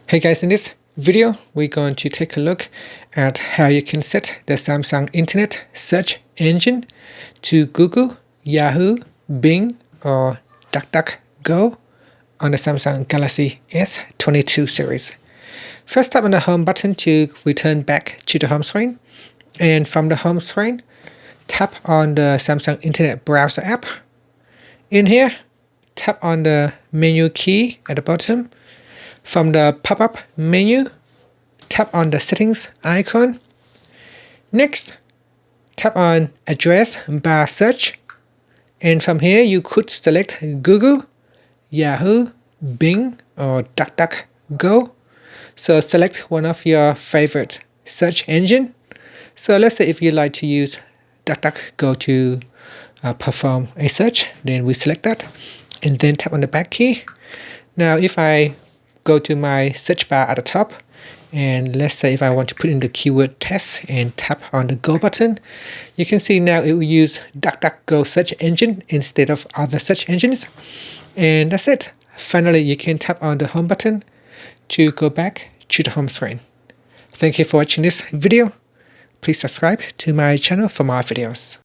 Hey guys, in this video, we're going to take a look at how you can set the Samsung Internet search engine to Google, Yahoo, Bing, or DuckDuckGo on the Samsung Galaxy S22 series. First, tap on the home button to return back to the home screen. And from the home screen, tap on the Samsung Internet Browser app. In here, tap on the menu key at the bottom. From the pop-up menu, tap on the settings icon. Next, tap on address bar search. And from here, you could select Google, Yahoo, Bing, or DuckDuckGo. So select one of your favorite search engine. So let's say if you like to use DuckDuckGo to perform a search, then we select that. And then tap on the back key. Now if I go to my search bar at the top, and let's say if I want to put in the keyword test and tap on the go button, you can see now it will use DuckDuckGo search engine instead of other search engines. And that's it. Finally, you can tap on the home button to go back to the home screen. Thank you for watching this video. Please subscribe to my channel for more videos.